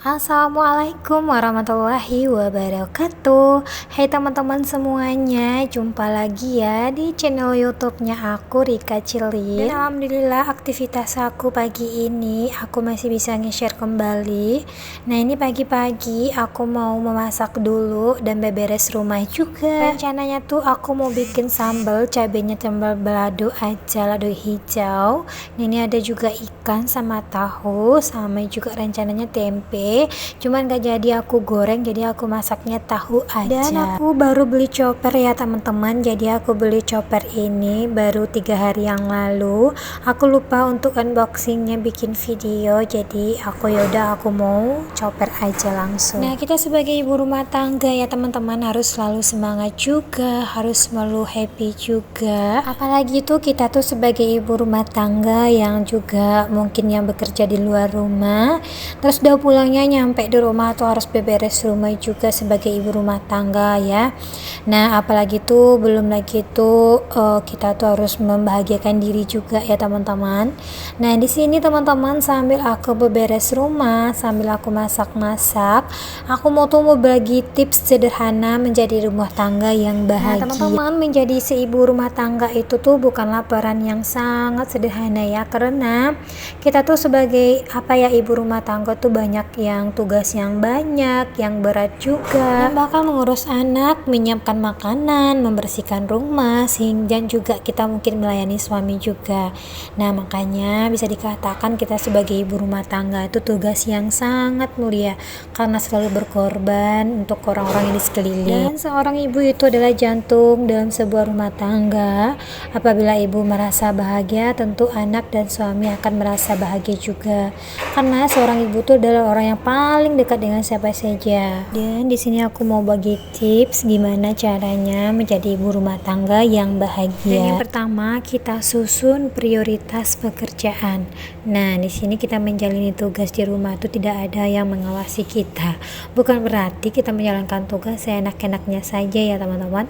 Assalamualaikum warahmatullahi wabarakatuh. Hai teman-teman semuanya, jumpa lagi ya di channel YouTube-nya aku, Rika Cilin. Dan alhamdulillah aktivitas aku pagi ini aku masih bisa nge-share kembali. Nah, ini pagi-pagi aku mau memasak dulu dan beberes rumah juga. Rencananya tuh aku mau bikin sambal cabenya sambal balado aja, lado hijau. Nah, ini ada juga ikan sama tahu, sama juga rencananya tempe. Cuman gak jadi aku goreng, jadi aku masaknya tahu aja. Dan aku baru beli chopper ya teman-teman, jadi aku beli chopper ini baru 3 hari yang lalu. Aku lupa untuk unboxingnya, bikin video, jadi yaudah aku mau chopper aja langsung. Nah, kita sebagai ibu rumah tangga ya teman-teman harus selalu semangat juga, harus selalu happy juga. Apalagi tuh kita tuh sebagai ibu rumah tangga yang juga mungkin yang bekerja di luar rumah, terus udah pulangnya nyampe di rumah tuh harus beberes rumah juga sebagai ibu rumah tangga ya. Nah, apalagi tuh belum lagi tuh kita tuh harus membahagiakan diri juga ya teman-teman. Nah, di sini teman-teman sambil aku beberes rumah, sambil aku masak-masak, aku mau bagi tips sederhana menjadi rumah tangga yang bahagia. Nah, teman-teman, menjadi seibu rumah tangga itu tuh bukanlah peran yang sangat sederhana ya, karena kita tuh sebagai ibu rumah tangga tuh banyak yang tugas yang banyak, yang berat juga, dan bakal mengurus anak, menyiapkan makanan, membersihkan rumah, sehingga juga kita mungkin melayani suami juga. Nah, makanya bisa dikatakan kita sebagai ibu rumah tangga itu tugas yang sangat mulia, karena selalu berkorban untuk orang-orang yang di sekeliling. Dan seorang ibu itu adalah jantung dalam sebuah rumah tangga. Apabila ibu merasa bahagia, tentu anak dan suami akan merasa bahagia juga, karena seorang ibu itu adalah orang yang paling dekat dengan siapa saja. Dan di sini aku mau bagi tips gimana caranya menjadi ibu rumah tangga yang bahagia. Dan yang pertama, kita susun prioritas pekerjaan. Nah, di sini kita menjalani tugas di rumah itu tidak ada yang mengawasi kita. Bukan berarti kita menjalankan tugas seenak-enaknya saja ya teman-teman.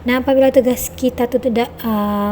Nah, apabila tugas kita tuh tidak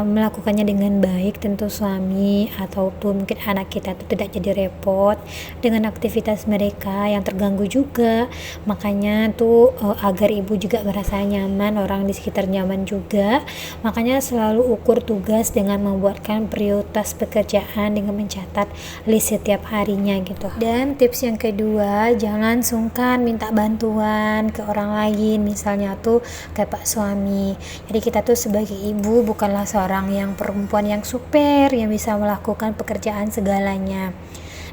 melakukannya dengan baik, tentu suami ataupun mungkin anak kita tuh tidak jadi repot dengan aktivitas mereka yang terganggu juga. Makanya tuh agar ibu juga merasa nyaman, orang di sekitar nyaman juga, makanya selalu ukur tugas dengan membuatkan prioritas pekerjaan dengan mencatat list setiap harinya gitu. Dan tips yang kedua, jangan sungkan minta bantuan ke orang lain, misalnya tuh kayak pak suami. Jadi kita tuh sebagai ibu bukanlah seorang yang perempuan yang super yang bisa melakukan pekerjaan segalanya.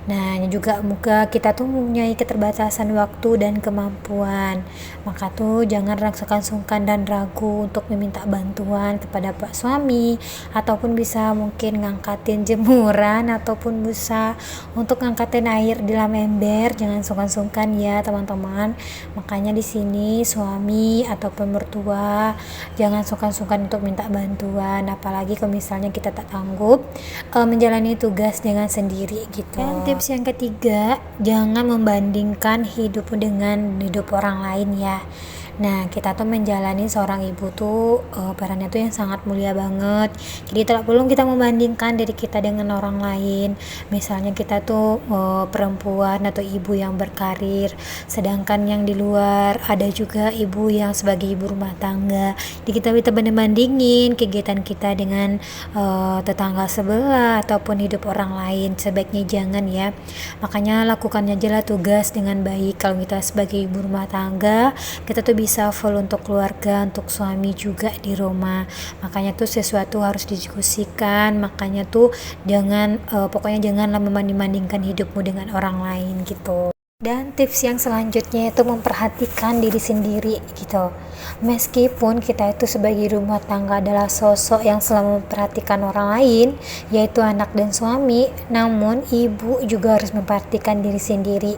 Nah, juga muka kita tuh mempunyai keterbatasan waktu dan kemampuan. Maka tuh jangan sungkan dan ragu untuk meminta bantuan kepada pak suami, ataupun bisa mungkin ngangkatin jemuran, ataupun bisa untuk ngangkatin air di dalam ember. Jangan sungkan-sungkan ya teman-teman. Makanya di sini suami ataupun mertua jangan sungkan-sungkan untuk minta bantuan, apalagi kalau misalnya kita tak sanggup menjalani tugas dengan sendiri gitu. Dan tips yang ketiga, jangan membandingkan hidupmu dengan hidup orang lain ya. Nah, kita tuh menjalani seorang ibu tuh perannya tuh yang sangat mulia banget. Jadi tidak perlu kita membandingkan diri kita dengan orang lain. Misalnya kita tuh perempuan atau ibu yang berkarir, sedangkan yang di luar ada juga ibu yang sebagai ibu rumah tangga. Jadi kita banding-bandingin kegiatan kita dengan tetangga sebelah ataupun hidup orang lain. Sebaiknya jangan ya. Makanya lakukan aja lah tugas dengan baik. Kalau kita sebagai ibu rumah tangga, kita tuh bisa full untuk keluarga, untuk suami juga di rumah. Makanya tuh sesuatu harus didiskusikan. Makanya tuh pokoknya janganlah membanding-bandingkan hidupmu dengan orang lain gitu. Dan tips yang selanjutnya itu memperhatikan diri sendiri gitu. Meskipun kita itu sebagai rumah tangga adalah sosok yang selalu memperhatikan orang lain, yaitu anak dan suami, namun ibu juga harus memperhatikan diri sendiri.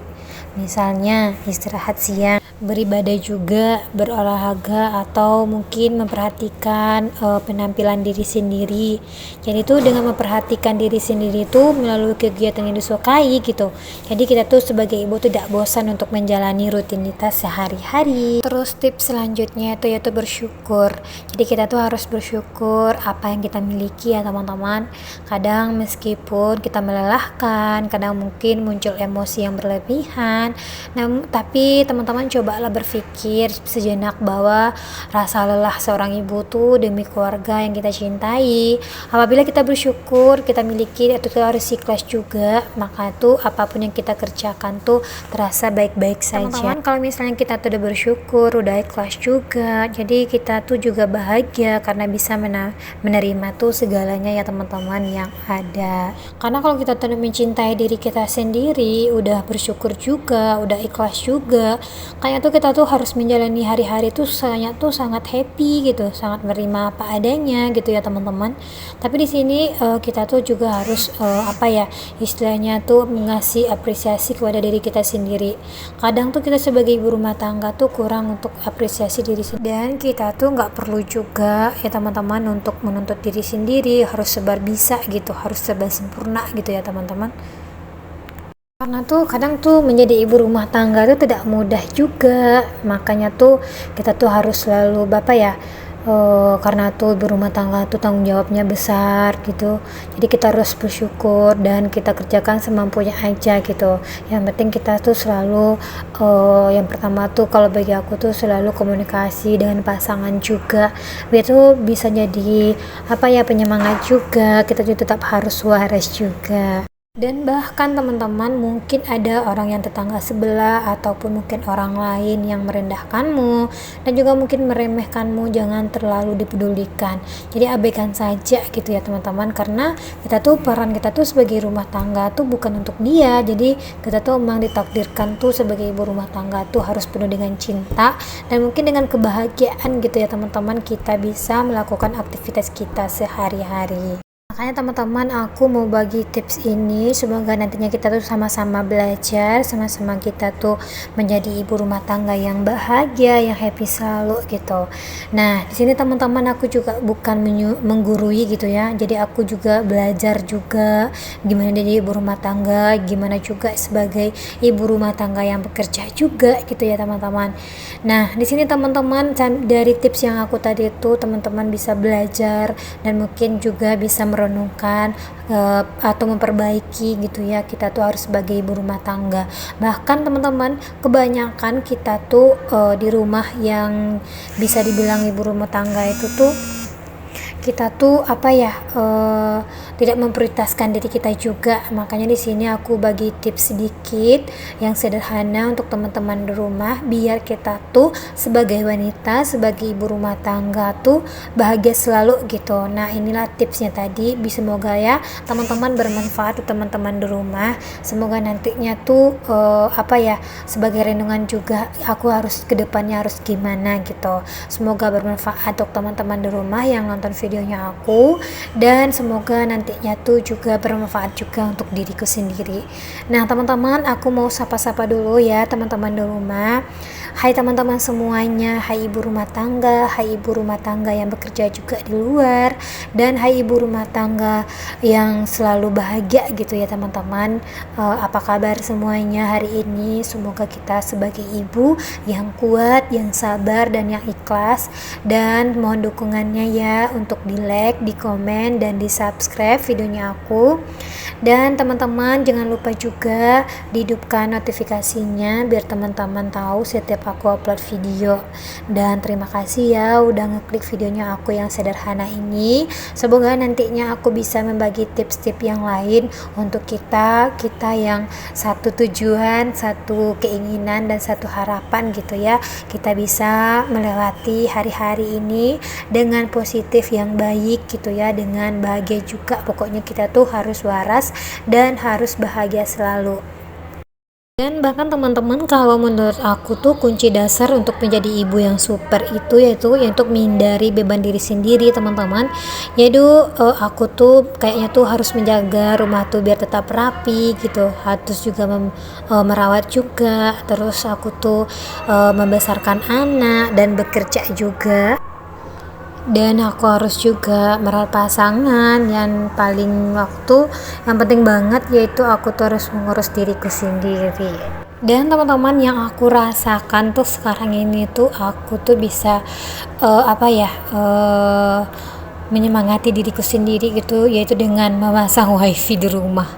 Misalnya istirahat siang, beribadah juga, berolahraga, atau mungkin memperhatikan penampilan diri sendiri. Jadi itu dengan memperhatikan diri sendiri itu melalui kegiatan yang disukai gitu. Jadi kita tuh sebagai ibu tidak bosan untuk menjalani rutinitas sehari-hari. Terus tips selanjutnya itu yaitu bersyukur. Jadi kita tuh harus bersyukur apa yang kita miliki ya teman-teman. Kadang meskipun kita melelahkan, kadang mungkin muncul emosi yang berlebihan, kan. Nah, tapi teman-teman cobalah berpikir sejenak bahwa rasa lelah seorang ibu tuh demi keluarga yang kita cintai. Apabila kita bersyukur kita miliki itu tuh harus ikhlas juga, maka tuh apapun yang kita kerjakan tuh terasa baik-baik saja. Teman-teman, kalau misalnya kita tuh udah bersyukur, udah ikhlas juga, jadi kita tuh juga bahagia karena bisa menerima tuh segalanya ya teman-teman yang ada. Karena kalau kita tuh mencintai diri kita sendiri, udah bersyukur juga, udah ikhlas juga, kayaknya tuh kita tuh harus menjalani hari-hari tuh sangat happy gitu, sangat menerima apa adanya gitu ya teman-teman. Tapi di sini kita tuh juga harus istilahnya tuh mengasih apresiasi kepada diri kita sendiri. Kadang tuh kita sebagai ibu rumah tangga tuh kurang untuk apresiasi diri sendiri, dan kita tuh nggak perlu juga ya teman-teman untuk menuntut diri sendiri harus serba bisa gitu, harus serba sempurna gitu ya teman-teman. Karena tuh kadang tuh menjadi ibu rumah tangga tuh tidak mudah juga, makanya tuh kita tuh harus selalu karena tuh ibu rumah tangga tuh tanggung jawabnya besar gitu, jadi kita harus bersyukur dan kita kerjakan semampunya aja gitu. Yang penting kita tuh selalu yang pertama tuh kalau bagi aku tuh selalu komunikasi dengan pasangan juga, biar tuh bisa jadi penyemangat juga, kita juga tetap harus waras juga. Dan bahkan teman-teman, mungkin ada orang yang tetangga sebelah ataupun mungkin orang lain yang merendahkanmu dan juga mungkin meremehkanmu, jangan terlalu dipedulikan. Jadi abaikan saja gitu ya teman-teman, karena peran kita tuh sebagai rumah tangga tuh bukan untuk dia. Jadi kita tuh memang ditakdirkan tuh sebagai ibu rumah tangga tuh harus penuh dengan cinta dan mungkin dengan kebahagiaan gitu ya teman-teman, kita bisa melakukan aktivitas kita sehari-hari. Makanya teman-teman, aku mau bagi tips ini, semoga nantinya kita tuh sama-sama belajar, sama-sama kita tuh menjadi ibu rumah tangga yang bahagia, yang happy selalu gitu. Nah, di sini teman-teman aku juga bukan menggurui gitu ya. Jadi aku juga belajar juga gimana jadi ibu rumah tangga, gimana juga sebagai ibu rumah tangga yang bekerja juga gitu ya teman-teman. Nah, di sini teman-teman dari tips yang aku tadi itu teman-teman bisa belajar dan mungkin juga bisa merenungkan atau memperbaiki gitu ya, kita tuh harus sebagai ibu rumah tangga. Bahkan teman-teman, kebanyakan kita tuh di rumah yang bisa dibilang ibu rumah tangga itu tuh kita tuh tidak memprioritaskan diri kita juga. Makanya di sini aku bagi tips sedikit yang sederhana untuk teman-teman di rumah, biar kita tuh sebagai wanita, sebagai ibu rumah tangga tuh bahagia selalu gitu. Nah, inilah tipsnya tadi, semoga ya teman-teman bermanfaat untuk teman-teman di rumah. Semoga nantinya tuh sebagai renungan juga, aku harus kedepannya harus gimana gitu. Semoga bermanfaat untuk teman-teman di rumah yang nonton videonya aku, dan semoga nantinya tuh juga bermanfaat juga untuk diriku sendiri. Nah teman-teman, aku mau sapa-sapa dulu ya teman-teman di rumah. Hai teman-teman semuanya, hai ibu rumah tangga, hai ibu rumah tangga yang bekerja juga di luar, dan hai ibu rumah tangga yang selalu bahagia gitu ya teman-teman. Apa kabar semuanya hari ini? Semoga kita sebagai ibu yang kuat, yang sabar dan yang ikhlas, dan mohon dukungannya ya untuk di like, di komen, dan di subscribe videonya aku. Dan teman-teman jangan lupa juga dihidupkan notifikasinya biar teman-teman tahu setiap aku upload video. Dan terima kasih ya udah ngeklik videonya aku yang sederhana ini. Semoga nantinya aku bisa membagi tips-tips yang lain untuk kita yang satu tujuan, satu keinginan, dan satu harapan gitu ya. Kita bisa melewati hari-hari ini dengan positif yang baik gitu ya, dengan bahagia juga. Pokoknya kita tuh harus waras dan harus bahagia selalu. Dan bahkan teman-teman, kalau menurut aku tuh kunci dasar untuk menjadi ibu yang super itu yaitu untuk menghindari beban diri sendiri teman-teman. Yaitu aku tuh kayaknya tuh harus menjaga rumah tuh biar tetap rapi gitu, harus juga merawat juga, terus aku tuh membesarkan anak dan bekerja juga. Dan aku harus juga merawat pasangan, yang paling yang penting banget yaitu aku tuh harus mengurus diriku sendiri. Dan teman-teman, yang aku rasakan tuh sekarang ini tuh aku tuh bisa menyemangati diriku sendiri gitu, yaitu dengan memasang wifi di rumah.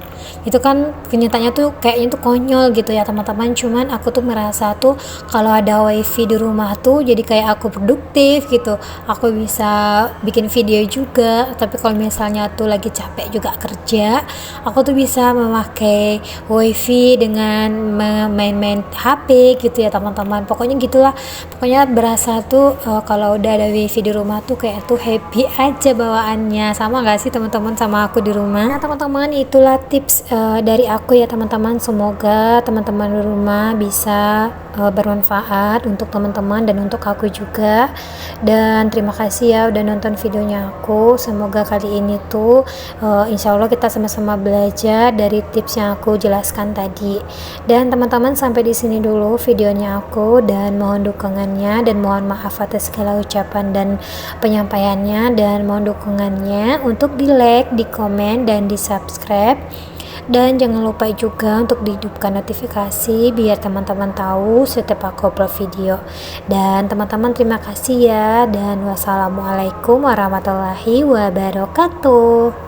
Itu kan kenyataannya tuh kayaknya tuh konyol gitu ya teman-teman, cuman aku tuh merasa tuh kalau ada wifi di rumah tuh jadi kayak aku produktif gitu, aku bisa bikin video juga. Tapi kalau misalnya tuh lagi capek juga kerja, aku tuh bisa memakai wifi dengan main-main HP gitu ya teman-teman. Pokoknya gitulah, pokoknya berasa tuh kalau udah ada wifi di rumah tuh kayak tuh happy aja bawaannya. Sama gak sih teman-teman sama aku di rumah? Nah teman-teman, itulah tips dari aku ya teman-teman. Semoga teman-teman di rumah bisa bermanfaat untuk teman-teman dan untuk aku juga. Dan terima kasih ya udah nonton videonya aku. Semoga kali ini tuh insya Allah kita sama-sama belajar dari tips yang aku jelaskan tadi. Dan teman-teman, sampai di sini dulu videonya aku, dan mohon dukungannya dan mohon maaf atas segala ucapan dan penyampaiannya, dan mohon dukungannya untuk di like, di komen, dan di subscribe. Dan jangan lupa juga untuk dihidupkan notifikasi biar teman-teman tahu setiap aku upload video. Dan teman-teman, terima kasih ya, dan wassalamualaikum warahmatullahi wabarakatuh.